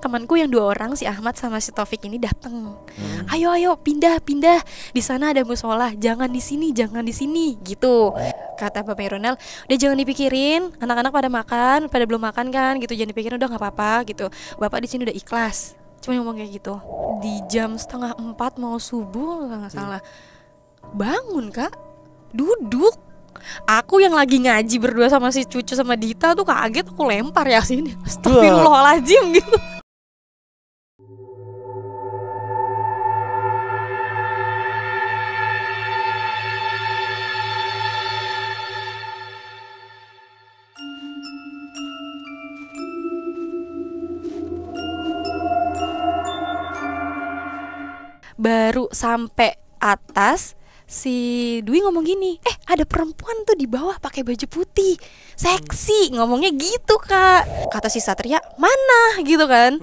temanku yang 2 orang, si Ahmad sama si Taufik ini datang. Ayo pindah, di sana ada musola, jangan di sini gitu. Kata Bapak Ronald, udah jangan dipikirin, anak-anak pada belum makan kan gitu, jangan dipikirin, udah nggak apa-apa gitu. Bapak di sini udah ikhlas. Cuma ngomong kayak gitu. Di jam 3:30 mau subuh kalau nggak salah, bangun Kak, duduk. Aku yang lagi ngaji berdua sama si Cucu sama Dita tuh kaget, aku lempar ya sini. Astagfirullahaladzim gitu. Baru sampai atas, si Dwi ngomong gini, ada perempuan tuh di bawah pakai baju putih, seksi, ngomongnya gitu Kak. Kata si Satria, mana gitu kan.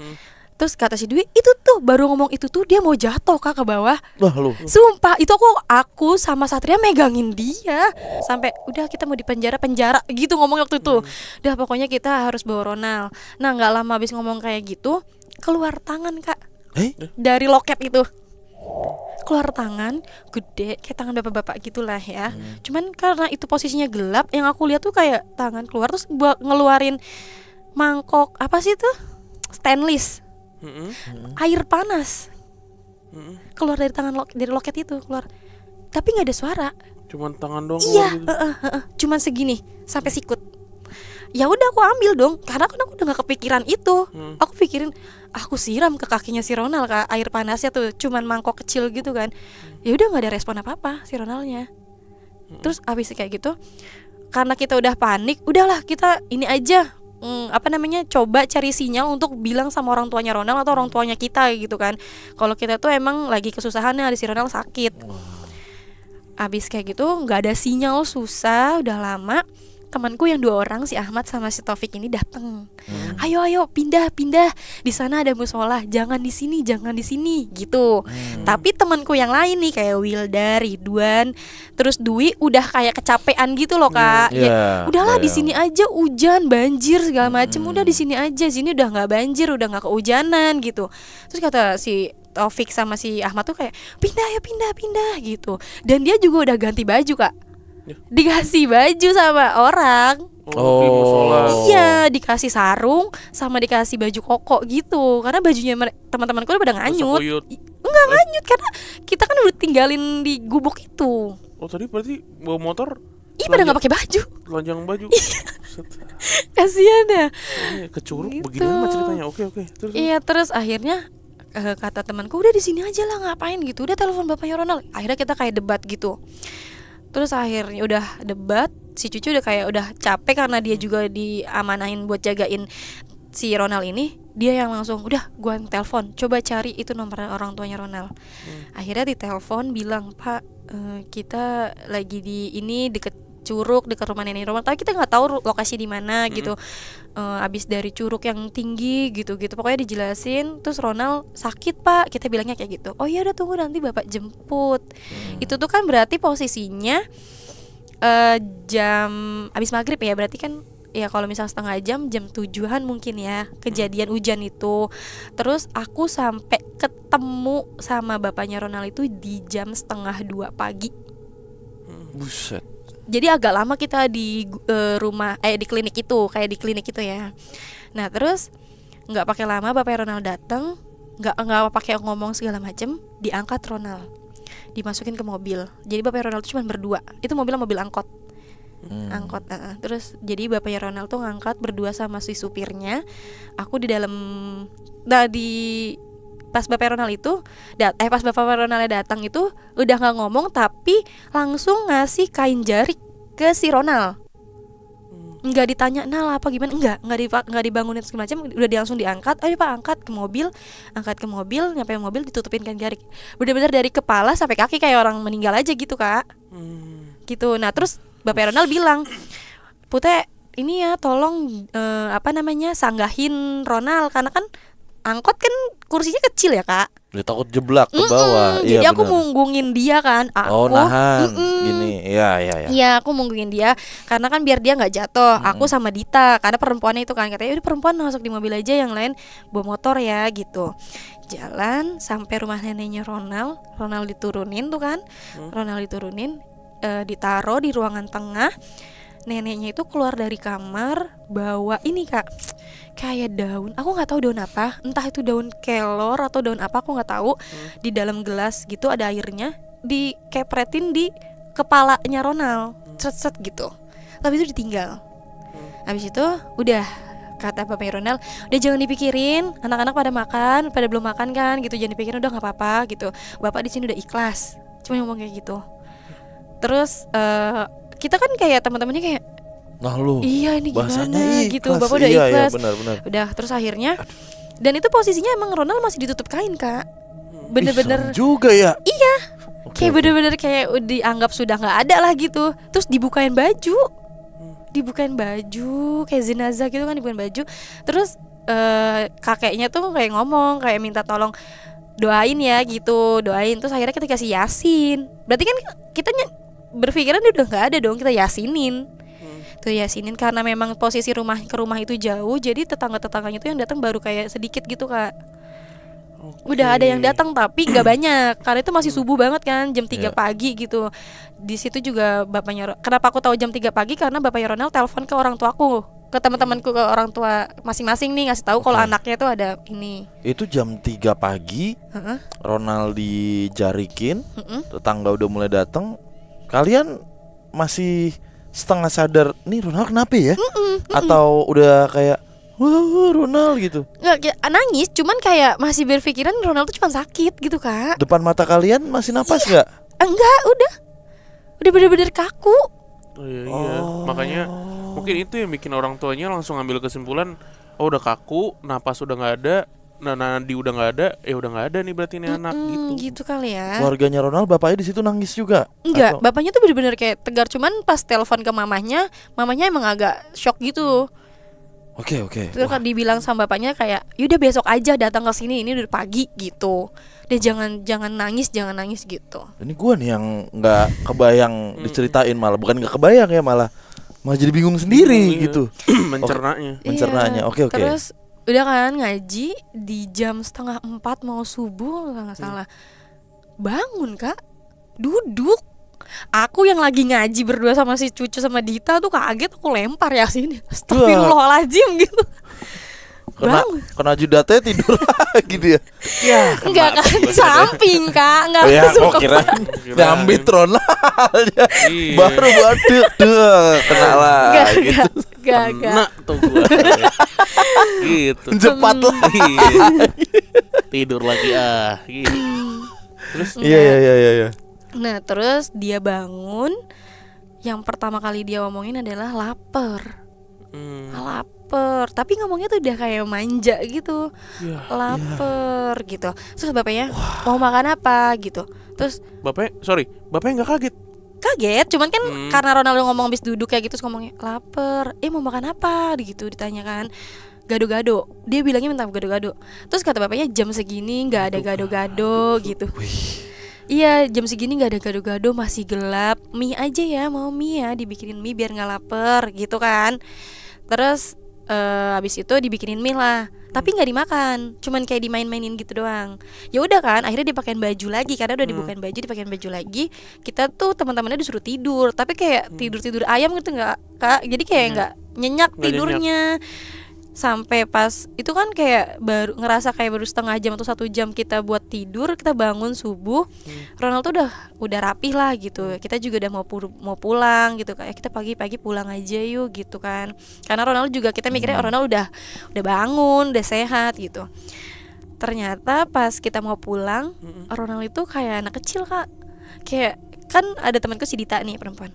Terus kata si Dwi, itu tuh baru ngomong itu tuh dia mau jatuh Kak ke bawah. Wah lu. Sumpah itu aku sama Satria megangin dia sampai udah kita mau di penjara gitu ngomong waktu itu. Udah pokoknya kita harus bawa Ronald. Nah nggak lama habis ngomong kayak gitu, keluar tangan Kak dari loket itu. Keluar tangan gede kayak tangan bapak-bapak gitulah ya. Cuman karena itu posisinya gelap, yang aku lihat tuh kayak tangan keluar terus ngeluarin mangkok apa sih tuh, stainless, air panas, keluar dari tangan dari loket itu keluar, tapi nggak ada suara. Cuman tangan doang. Iya, cuman segini sampai sikut. Ya udah aku ambil dong, karena kan aku udah nggak kepikiran itu. Aku pikirin aku siram ke kakinya si Ronald Kak, air panasnya tuh cuman mangkok kecil gitu kan. Ya udah nggak ada respon apa-apa si Ronaldnya. Terus abis kayak gitu, karena kita udah panik, udahlah kita ini aja coba cari sinyal untuk bilang sama orang tuanya Ronald atau orang tuanya kita gitu kan. Kalau kita tuh emang lagi kesusahannya, ada si Ronald sakit. Abis kayak gitu nggak ada sinyal, susah, udah lama. Temanku yang 2 orang, si Ahmad sama si Taufik ini datang. Ayo pindah, di sana ada musola, jangan di sini gitu. Tapi temanku yang lain nih kayak Wilda, Ridwan, terus Dwi udah kayak kecapean gitu loh Kak. Udahlah di sini aja, hujan, banjir segala macem, udah di sini aja, sini udah nggak banjir, udah nggak kehujanan gitu. Terus kata si Taufik sama si Ahmad tuh kayak pindah gitu. Dan dia juga udah ganti baju Kak, dikasih baju sama orang. Iya, dikasih sarung sama dikasih baju koko gitu. Karena bajunya teman-temanku udah pada nganyut. Enggak nganyut karena kita kan udah tinggalin di gubuk itu. Oh tadi berarti bawa motor? Iya pada nggak pakai baju. Telanjang baju. Kasian ya. Kecuruk gitu. Beginian mah ceritanya. Oke. Terus. Iya terus akhirnya kata temanku udah di sini aja lah, ngapain gitu. Udah telepon bapaknya Ronald. Akhirnya kita kayak debat gitu. Terus akhirnya udah debat, si Cucu udah kayak udah capek karena dia juga diamanahin buat jagain si Ronald ini. Dia yang langsung udah gua telepon, coba cari itu nomor orang tuanya Ronald. Akhirnya ditelepon bilang, Pak kita lagi di ini deket curug, dekat rumah nenek Ronald, tapi kita nggak tahu lokasi di mana gitu. Abis dari curug yang tinggi gitu pokoknya dijelasin. Terus Ronald sakit Pak, kita bilangnya kayak gitu. Oh iya udah tunggu nanti bapak jemput. Itu tuh kan berarti posisinya jam abis maghrib ya, berarti kan ya kalau misal setengah jam 7-an mungkin ya kejadian hujan itu. Terus aku sampai ketemu sama bapaknya Ronald itu di jam 1:30 pagi. Buset. Jadi agak lama kita di di klinik itu, kayak di klinik itu ya. Nah terus nggak pakai lama bapak Ronald datang, nggak pakai ngomong segala macem, diangkat Ronald, dimasukin ke mobil. Jadi bapak Ronald tuh cuma berdua, itu mobil angkot. Terus jadi bapaknya Ronald tuh ngangkat berdua sama si supirnya. Aku di dalam, pas bapak Ronald itu pas bapak Ronaldnya datang itu udah nggak ngomong tapi langsung ngasih kain jarik ke si Ronald. Nggak ditanya Nal apa gimana, nggak dibangunin segala macam, udah langsung diangkat. Ayo Pak, angkat ke mobil, nyampe mobil ditutupin kain jarik. Bener-bener dari kepala sampai kaki kayak orang meninggal aja gitu Kak. Gitu. Nah terus bapak Ronald bilang, Pute ini ya tolong sanggahin Ronald, karena kan angkot kan kursinya kecil ya Kak. Dia takut jeblak ke bawah. Jadi Iya, aku benar. munggungin dia kan. Oh, nahan gini. Iya. Iya, aku munggungin dia karena kan biar dia nggak jatuh. Aku sama Dita karena perempuannya itu kan katanya udah perempuan masuk di mobil aja, yang lain bawa motor ya gitu. Jalan sampai rumah neneknya Ronald diturunin tuh kan. Ronald diturunin, ditaruh di ruangan tengah. Neneknya itu keluar dari kamar bawa ini Kak, kayak daun, aku nggak tahu daun apa, entah itu daun kelor atau daun apa aku nggak tahu. Di dalam gelas gitu ada airnya, dikepretin di kepalanya Ronald, set gitu. Tapi itu ditinggal. Habis itu udah kata bapaknya Ronald, udah jangan dipikirin, anak-anak pada makan, pada belum makan kan gitu, jangan dipikirin, udah nggak apa-apa gitu. Bapak di sini udah ikhlas, cuma ngomong kayak gitu. Terus kita kan kayak teman-temannya kayak, Nah lu, iya ini bahasanya gimana gitu, ikhlas. bapak udah Iya, ikhlas. benar. Udah, terus akhirnya, dan itu posisinya emang Ronald masih ditutup kain Kak, bener-bener Ih, serem juga ya. iya, Oke, kayak oke. bener-bener kayak dianggap sudah nggak ada lah gitu. Terus dibukain baju, kayak jenazah gitu kan, dibukain baju. Terus kakeknya tuh kayak ngomong, kayak minta tolong doain ya gitu, doain. Terus akhirnya kita kasih yasin. Berarti kan kita berpikiran dia udah nggak ada dong, kita yasinin. Tuh yasinin karena memang posisi rumah ke rumah itu jauh, jadi tetangga-tetangganya tuh yang datang baru kayak sedikit gitu Kak. Udah ada yang datang tapi nggak banyak karena itu masih subuh banget kan, jam 3 Iya. pagi gitu. Di situ juga bapaknya, kenapa aku tahu jam 3 pagi karena bapaknya Ronald telepon ke orang tuaku, ke teman-temanku, ke orang tua masing-masing nih, ngasih tahu kalau Oke. anaknya tuh ada ini. Itu jam 3 pagi, Heeh. Ronald dijarikin, Heeh. tetangga udah mulai datang. Kalian masih setengah sadar, nih Ronald kenapa ya? Atau udah kayak, wah Ronald gitu. Nggak kayak nangis, cuman kayak masih berpikiran Ronald tuh cuma sakit gitu Kak. Depan mata kalian masih napas nggak? Enggak, udah bener-bener kaku. Oh, iya. Makanya mungkin itu yang bikin orang tuanya langsung ngambil kesimpulan, oh udah kaku, napas udah nggak ada, nadi udah nggak ada, udah nggak ada nih berarti ini anak gitu. Gitu kali ya. Keluarganya Ronald, bapaknya di situ nangis juga? Enggak, Atau- bapaknya tuh bener-bener kayak tegar, cuman pas telepon ke mamanya emang agak shock gitu. Oke. Terus kan dibilang sama bapaknya kayak, yaudah besok aja datang ke sini, ini udah pagi gitu. Dia jangan nangis gitu. Ini gua nih yang nggak kebayang diceritain, malah bukan nggak kebayang ya, malah jadi bingung sendiri Iya. gitu. Mencernanya. Mencernanya. Oke. Terus udah kan ngaji di jam 3:30 mau subuh kalau nggak salah. Bangun Kak, duduk. Aku yang lagi ngaji berdua sama si Cucu sama Dita tuh kaget, aku lempar Yasin. Astagfirullahaladzim gitu. Kena judatnya tidur lagi dia. Ya, Enggak kan, samping Kak, enggak ya langsung kok kira nyambit Ronald ya. Iya. Baru baduk kena lah gitu. Enggak. Nak tuh gua. Gitu. Cepat lah. Iya. Tidur lagi gitu. Terus Iya. Nah terus dia bangun, yang pertama kali dia ngomongin adalah lapar. Lapar, tapi ngomongnya tuh udah kayak manja gitu. Ya. Lapar gitu. Terus bapaknya mau makan apa gitu. Terus bapaknya nggak kaget. kaget, cuman kan karena Ronaldo ngomong habis duduk kayak gitu, terus ngomongnya lapar. Mau makan apa gitu ditanyakan. Gado-gado. Dia bilangnya minta gado-gado. Terus kata bapaknya jam segini nggak ada gado-gado gitu. Iya, jam segini nggak ada gado-gado, masih gelap. Mie aja ya, mau mie ya, dibikinin mie biar nggak lapar gitu kan. Terus habis itu dibikinin mie lah, tapi nggak dimakan, cuman kayak dimain-mainin gitu doang. Ya udah kan, akhirnya dipakein baju lagi karena udah dibukain baju, dipakein baju lagi. Kita tuh teman-temannya disuruh tidur, tapi kayak tidur ayam gitu nggak Kak? Jadi kayak nggak nyenyak Nggak tidurnya. Sampai pas itu kan kayak baru ngerasa kayak baru setengah jam atau 1 jam kita buat tidur, kita bangun subuh. Ronald tuh udah rapih lah gitu. Kita juga udah mau pulang gitu, kayak kita pagi-pagi pulang aja yuk gitu kan. Karena Ronald juga kita mikirnya Ronald udah bangun, udah sehat gitu. Ternyata pas kita mau pulang, Ronald itu kayak anak kecil Kak. Kayak kan ada temanku si Dita nih, perempuan.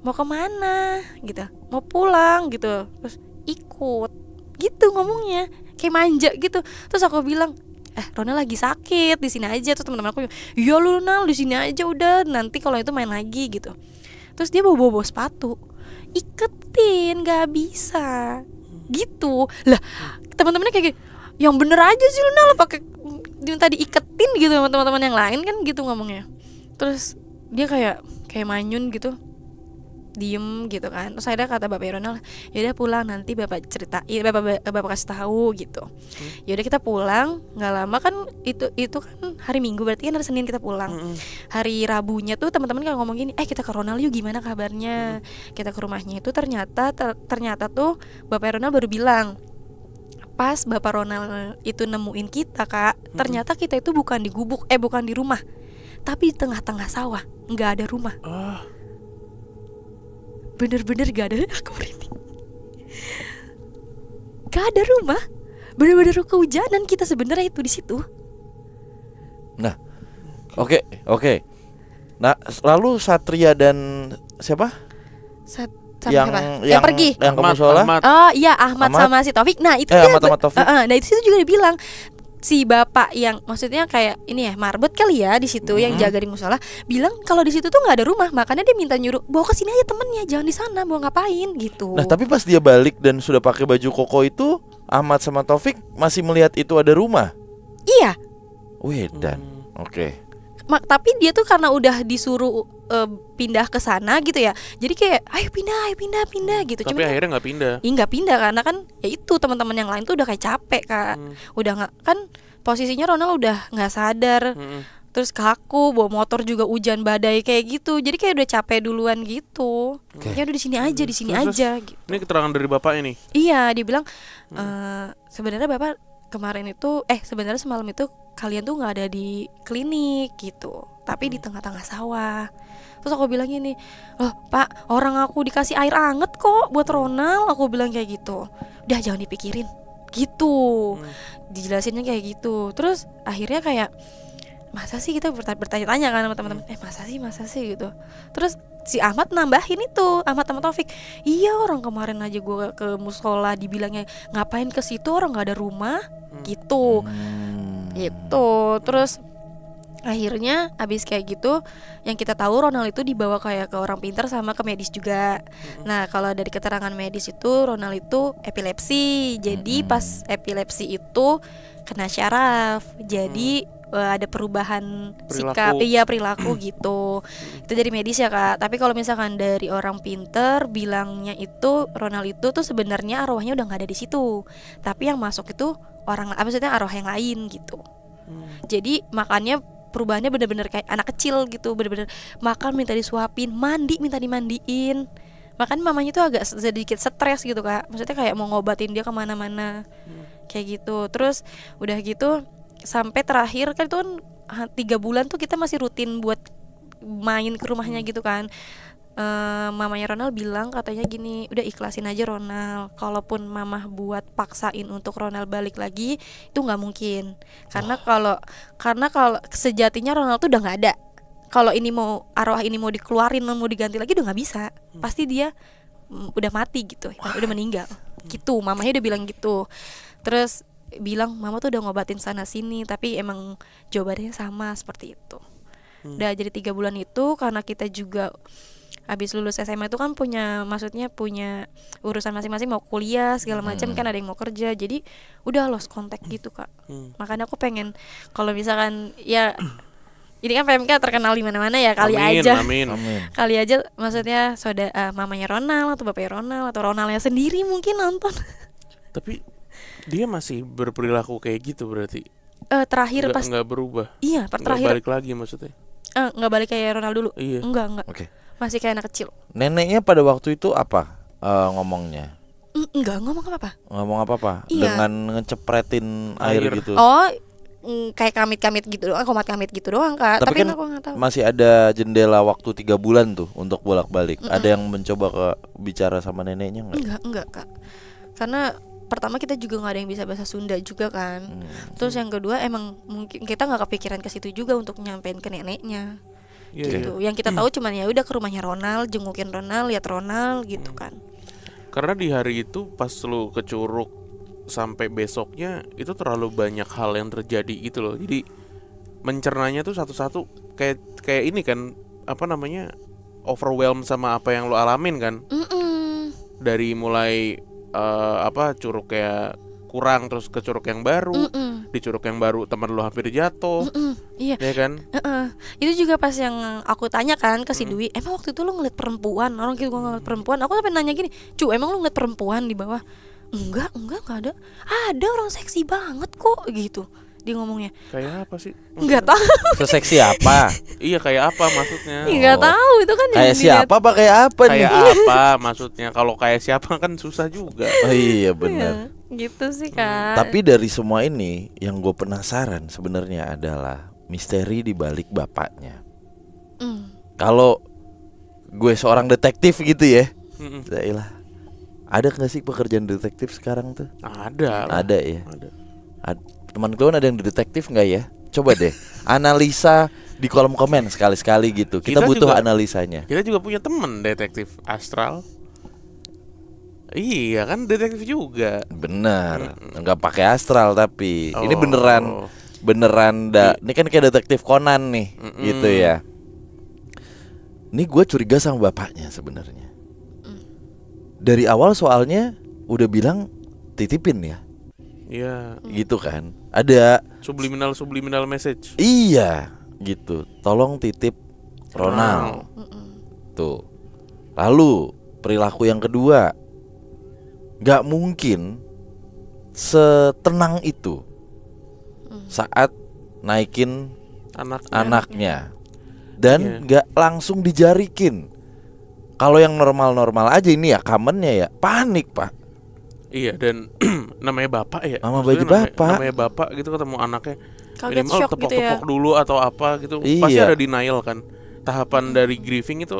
Mau kemana gitu, mau pulang gitu. Terus ikut gitu ngomongnya, kayak manja gitu. Terus aku bilang, Ronald lagi sakit, di sini aja. Terus teman-teman aku bilang, iya lu Ronald di sini aja udah, nanti kalau itu main lagi gitu. Terus dia bawa sepatu, iketin, nggak bisa gitu lah. Teman-temannya kayak yang bener aja sih Ronald, pakai diminta diiketin gitu sama teman-teman yang lain kan gitu ngomongnya. Terus dia kayak manyun gitu, diem gitu kan. Terus akhirnya kata Bapak Ronald, yaudah pulang nanti Bapak ceritain, Bapak kasih tahu gitu. Yaudah kita pulang, nggak lama kan itu kan hari Minggu, berarti kan hari Senin kita pulang. Hari Rabunya tuh teman-teman kan ngomong gini, kita ke Ronald yuk, gimana kabarnya? Kita ke rumahnya itu ternyata tuh Bapak Ronald baru bilang, pas Bapak Ronald itu nemuin kita Kak, ternyata kita itu bukan di gubuk, bukan di rumah, tapi di tengah-tengah sawah, nggak ada rumah. Bener-bener gak ada, aku merinding. Gak ada rumah, bener-bener kehujanan kita sebenarnya itu di situ. Nah, oke. Nah, lalu Satria dan siapa? Yang pergi. Yang ke musola? Oh iya, Ahmad sama si Taufik. Nah itu dia. Ahmad Taufik. Nah itu situ juga dibilang si bapak yang maksudnya kayak ini ya marbot kali ya di situ yang jaga di musola bilang kalau di situ tuh nggak ada rumah, makanya dia minta nyuruh bawa ke sini aja temennya, jangan di sana, mau ngapain gitu. Nah tapi pas dia balik dan sudah pakai baju koko itu, Ahmad sama Taufik masih melihat itu ada rumah. Iya. Wedan. Oke. Tapi dia tuh karena udah disuruh pindah ke sana gitu ya, jadi kayak ayo pindah gitu. Tapi akhirnya nggak pindah. Iya nggak pindah karena kan ya itu teman-teman yang lain tuh udah kayak capek Kak. Udah nggak, kan posisinya Ronald udah nggak sadar. Terus kaku, bawa motor juga hujan badai kayak gitu. Jadi kayak udah capek duluan gitu. Ya udah di sini aja gitu. Ini keterangan dari bapak ini. Iya, dia bilang sebenarnya bapak kemarin itu sebenarnya semalam itu kalian tuh nggak ada di klinik gitu, tapi di tengah-tengah sawah. Terus aku bilang gini, loh Pak, orang aku dikasih air anget kok buat Ronald. Aku bilang kayak gitu. Udah jangan dipikirin gitu. Dijelasinnya kayak gitu. Terus akhirnya kayak masa sih, kita bertanya-tanya kan sama teman-teman, masa sih gitu. Terus si Ahmad nambahin itu, Ahmad sama Taufik, iya orang kemarin aja gue ke musola dibilangnya ngapain ke situ, orang nggak ada rumah gitu. Gitu. Terus akhirnya abis kayak gitu, yang kita tahu Ronald itu dibawa kayak ke orang pintar sama ke medis juga. Nah kalau dari keterangan medis itu Ronald itu epilepsi. Jadi pas epilepsi itu kena syaraf. Jadi ada perubahan perilaku gitu. Itu dari medis ya Kak. Tapi kalau misalkan dari orang pinter bilangnya itu Ronald itu tuh sebenarnya arwahnya udah nggak ada di situ. Tapi yang masuk itu maksudnya arwah yang lain gitu. Jadi makannya perubahannya bener-bener kayak anak kecil gitu, bener-bener makan minta disuapin, mandi minta dimandiin. Makan mamanya tuh agak sedikit stres gitu Kak. Maksudnya kayak mau ngobatin dia kemana-mana kayak gitu. Terus udah gitu sampai terakhir kan itu kan 3 bulan tuh kita masih rutin buat main ke rumahnya gitu kan. Mamanya Ronald bilang katanya gini, udah ikhlasin aja Ronald, kalaupun mamah buat paksain untuk Ronald balik lagi itu nggak mungkin, karena kalau sejatinya Ronald tuh udah nggak ada. Kalau ini mau arwah ini mau dikeluarin, mau diganti lagi udah nggak bisa, pasti dia udah mati gitu, udah meninggal gitu. Mamanya udah bilang gitu. Terus bilang mama tuh udah ngobatin sana sini tapi emang jawabannya sama seperti itu. Udah jadi 3 bulan itu karena kita juga habis lulus SMA itu kan punya urusan masing-masing, mau kuliah segala macam kan, ada yang mau kerja, jadi udah lost contact gitu Kak. Makanya aku pengen kalau misalkan ya ini kan PMK terkenal di mana-mana ya, kali aja maksudnya mamanya Ronald atau bapaknya Ronald atau Ronaldnya sendiri mungkin nonton. Tapi dia masih berperilaku kayak gitu berarti? Terakhir pas nggak berubah? Iya, terakhir nggak balik lagi maksudnya? Nggak balik kayak Ronald dulu? Iya. Enggak. Oke. Masih kayak anak kecil. Neneknya pada waktu itu apa ngomongnya? Enggak ngomong apa-apa. Ngomong apa-apa? Iya. Dengan ngecepretin air gitu. Oh, kayak kamit-kamit gitu doang, komat kamit gitu doang Kak. Tapi kan aku nggak tahu. masih ada jendela waktu 3 bulan tuh untuk bolak-balik. Ada yang mencoba bicara sama neneknya nggak? Enggak Kak. Karena pertama kita juga nggak ada yang bisa bahasa Sunda juga kan. Terus yang kedua emang mungkin kita nggak kepikiran ke situ juga untuk nyampein ke neneknya. Gitu. Yang kita tahu cuman ya udah ke rumahnya Ronald, jengukin Ronald, lihat Ronald gitu kan. Karena di hari itu pas lu ke Curug sampai besoknya itu terlalu banyak hal yang terjadi gitu loh. Jadi mencernanya tuh satu-satu kayak ini kan, apa namanya, overwhelmed sama apa yang lu alamin kan. Dari mulai Curug kayak kurang terus ke curug yang baru, di curug yang baru teman lu hampir jatuh, Iya. ya kan? Itu juga pas yang aku tanya kan ke si Dwi, emang waktu itu lu ngeliat perempuan? Orang gitu gua ngeliat perempuan. Aku sampai nanya gini, "Cu, emang lu ngeliat perempuan di bawah?" Enggak ada. Ada orang seksi banget kok gitu. Dia ngomongnya. Kayak apa sih? Enggak tahu. Seseksi apa? Iya kayak apa maksudnya? Enggak tahu itu kan yang Kayak dilihat. siapa apa kayak apa nih? Kayak apa maksudnya? Kalau kayak siapa kan susah juga. Oh iya benar. Iya, gitu sih Kak. Tapi dari semua ini yang gue penasaran sebenarnya adalah misteri di balik bapaknya. Kalau gue seorang detektif gitu ya, Zailah, ada nggak sih pekerjaan detektif sekarang tuh? Ada. Ada ya. Ada. Teman kalian ada yang detektif nggak ya? Coba deh analisa di kolom komen sekali-sekali gitu. Kita butuh juga, analisanya. Kita juga punya temen detektif astral. Iya kan detektif juga. Bener, nggak pakai astral tapi ini Oh. beneran ini kan kayak detektif Conan nih, gitu ya. Ini gue curiga sama bapaknya sebenarnya. Dari awal soalnya udah bilang titipin ya, Iya. gitu kan. Ada Subliminal message. iya gitu. Tolong titip Ronald. Tuh. Lalu perilaku yang kedua, nggak mungkin setenang itu saat naikin anaknya dan nggak langsung dijarikin. Kalau yang normal-normal aja ini ya kamennya ya panik pak. Iya dan namanya bapak ya. Nama Maksudnya baju bapak. Namanya bapak gitu ketemu anaknya. Kaget, Minimal shock gitu tepok-tepok ya. dulu atau apa gitu. Iya. Pasti ada denial kan. Tahapan dari grieving itu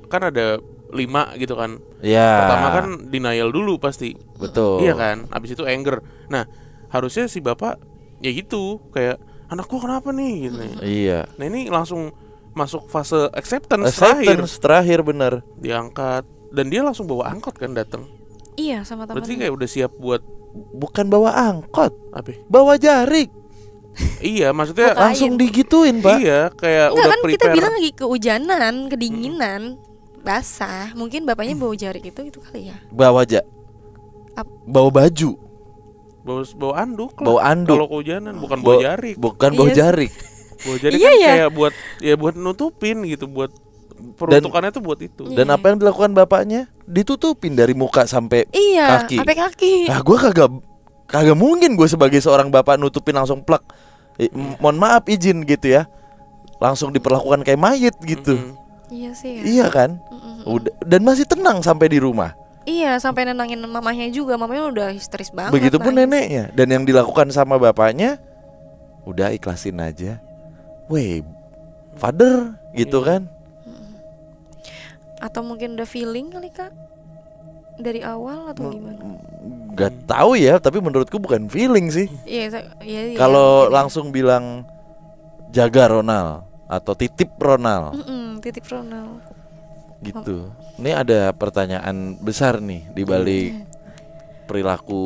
kan ada 5 gitu kan. Ya. Pertama kan denial dulu pasti. Betul. Iya kan. Abis itu anger. Nah harusnya si bapak ya gitu kayak anak gua kenapa nih gitu. Iya. Nah ini langsung masuk fase acceptance terakhir bener. diangkat dan dia langsung bawa angkot kan datang. Iya sama Berarti temannya. kayak udah siap buat Bukan bawa angkot, apa? bawa jarik. Iya maksudnya Bukain. Langsung digituin pak. iya kayak Enggak udah kan kita prepare. bilang lagi kehujanan, kedinginan, basah. Mungkin bapaknya bawa jarik itu kali ya. Bawa Ap- bawa baju. bawa anduk lah. Bawa anduk. Kalau kehujanan bukan bawa jarik. Bukan bawa Iya sih. jarik. Bawa jarik Iya, kan ya. kayak buat nutupin gitu, buat peruntukannya tuh buat itu. Dan apa yang dilakukan bapaknya? Ditutupin dari muka sampai Iya, kaki. sampai kaki. Nah gue kagak mungkin gue sebagai seorang bapak nutupin langsung plek. Mohon maaf izin gitu ya. Langsung diperlakukan kayak mayit gitu. Iya sih ya. Iya kan? Udah, dan masih tenang sampai di rumah. Iya, sampai nenangin mamahnya juga. Mamanya udah histeris banget. Begitupun nangis. neneknya. Dan yang dilakukan sama bapaknya, udah ikhlasin aja. Weh, father gitu kan? Atau mungkin udah feeling kali Kak? Dari awal atau gimana? Gak tahu ya, tapi menurutku bukan feeling sih. Iya, iya. Kalau mungkin. langsung bilang jaga Ronald atau titip Ronald Titip Ronald. gitu. Ini ada pertanyaan besar nih di balik perilaku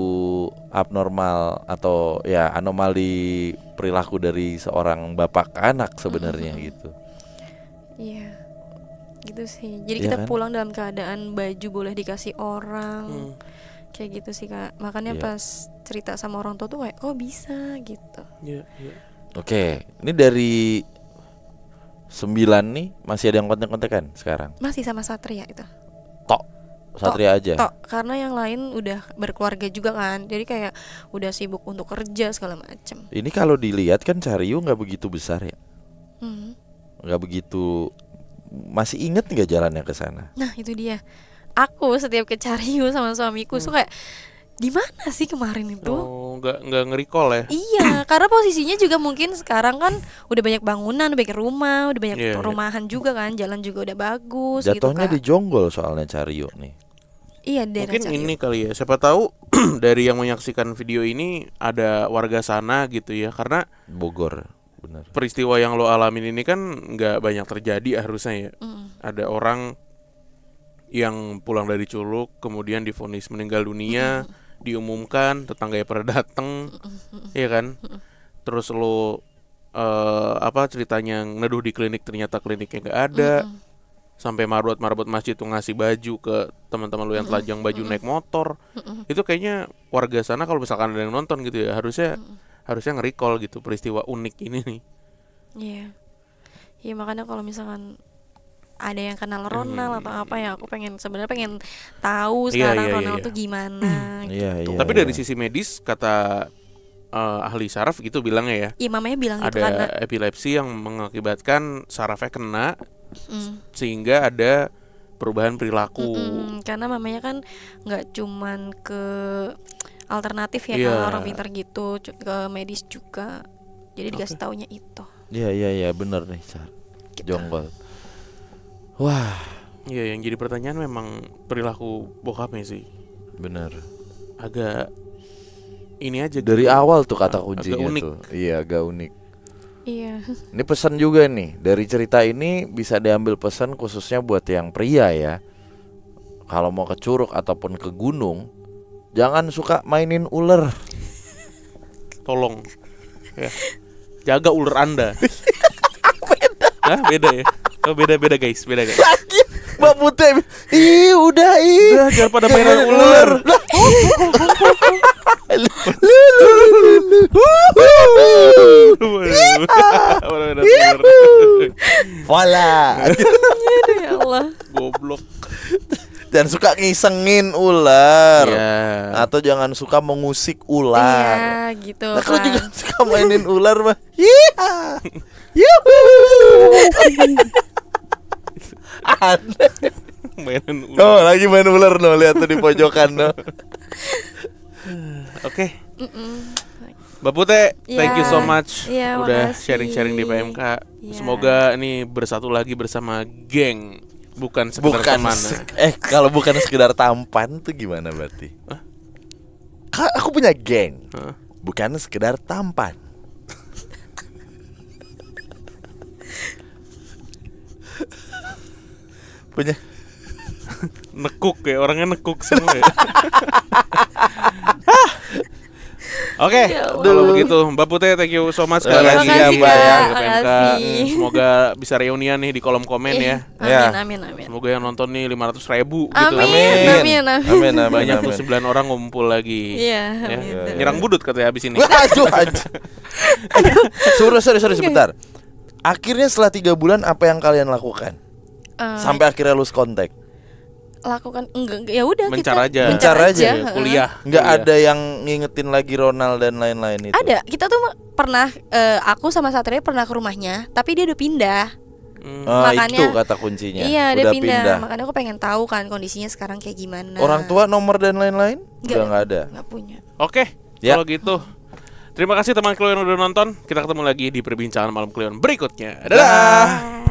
abnormal atau ya anomali perilaku dari seorang bapak ke anak sebenarnya gitu. Iya. Gitu sih. Jadi Iya kita kan? pulang dalam keadaan baju boleh dikasih orang. Kayak gitu sih Kak. Makanya Iya. pas cerita sama orang tua tuh kayak kok bisa gitu. Iya, iya. Oke, ini dari 9 nih masih ada yang kontek-kontekan sekarang. Masih sama Satria itu. Tok Satria aja. Tok, karena yang lain udah berkeluarga juga kan. Jadi kayak udah sibuk untuk kerja segala macem. Ini kalau dilihat kan Cariu nggak begitu besar ya, Hmm. nggak begitu. Masih inget nggak jalannya ke sana? Nah itu dia. Aku setiap ke Cariu sama suamiku suka kayak di mana sih kemarin itu? Oh, nggak nge-recall ya. Iya, karena posisinya juga mungkin sekarang kan udah banyak bangunan, udah banyak rumah, udah banyak Iya, iya. perumahan juga kan, jalan juga udah bagus Jatuhnya gitu di Jonggol soalnya Cariu nih. Iya, daerah Mungkin Cariu. ini kali ya. Siapa tahu dari yang menyaksikan video ini ada warga sana gitu ya. Karena Bogor, bener. peristiwa yang lo alamin ini kan nggak banyak terjadi harusnya ya. Ada orang yang pulang dari Curug kemudian divonis meninggal dunia, diumumkan, tetangganya pada dateng, ya kan? Terus lo ceritanya neduh di klinik ternyata kliniknya nggak ada, sampai marbot masjid tuh ngasih baju ke teman-teman lu yang telanjang baju naik motor. Itu kayaknya warga sana kalau misalkan ada yang nonton gitu ya, harusnya nge-recall gitu peristiwa unik ini nih. Iya. Iya, makanya kalau misalkan ada yang kenal Ronald atau apa ya, aku sebenarnya pengen tahu sekarang Ronald tuh gimana gitu. Tapi dari sisi medis kata ahli saraf gitu bilangnya ya. Iya, mamanya bilang ada gitu karena epilepsi yang mengakibatkan sarafnya kena sehingga ada perubahan perilaku. Karena mamanya kan nggak cuman ke alternatif ya, kalau orang pintar gitu, ke medis juga. Jadi dikasih taunya itu. Iya bener nih, Gitu. Jonggol. Wah. Iya, yang jadi pertanyaan memang perilaku bokapnya sih. Bener. Agak ini aja dari gitu. awal tuh kata kuncinya unik. tuh. Iya, agak unik. Iya. Ini pesan juga nih. Dari cerita ini bisa diambil pesan khususnya buat yang pria ya. Kalau mau ke Curug ataupun ke gunung, jangan suka mainin ular. Tolong ya. Jaga ular Anda. Beda ya. Oh, beda guys. Lagi Mbak Putih. Udah jangan pada mainan ular. Voila. Ya Allah. Goblok. Jangan suka ngisengin ular. Atau jangan suka mengusik ular. Iya, gitu. Nah, kalau kan. juga suka mainin ular mah. Aneh. mainan ular. Oh, lagi main ular no, lihat tuh di pojokan no. Oke. Mbak Putih, thank you so much udah makasih. sharing-sharing di PMK. Semoga nih bersatu lagi bersama geng, bukan sekedar teman. Kalau bukan sekedar tampan tuh gimana berarti? Aku punya geng. Bukan sekedar tampan. Punya nekuk ya, orangnya nekuk semua ya. Oke, kalau begitu Mbak Putih, thank you so much sekali lagi ya Mbak ya ke PMK. Semoga bisa reunian nih di kolom komen ya. Amin. Semoga yang nonton nih 500.000 gitu. Amin. Banyak tuh 9 orang ngumpul lagi. Iya. Nyerang budut katanya habis ini. Aduh. Sorry sebentar. Akhirnya setelah 3 bulan apa yang kalian lakukan? Sampai akhirnya lose kontak. Lakukan enggak ya udah mencar aja. Kuliah. Enggak ada yang ngingetin lagi Ronald dan lain-lain itu. Ada, kita tuh pernah aku sama Satria pernah ke rumahnya, tapi dia udah pindah. Makanya itu kata kuncinya. Iya, dia pindah. Makanya aku pengen tahu kan kondisinya sekarang kayak gimana. Orang tua, nomor dan lain-lain udah nggak ada. Nggak punya. Oke, kalau gitu terima kasih teman Kleon udah nonton. Kita ketemu lagi di perbincangan malam Kleon berikutnya. Dadah.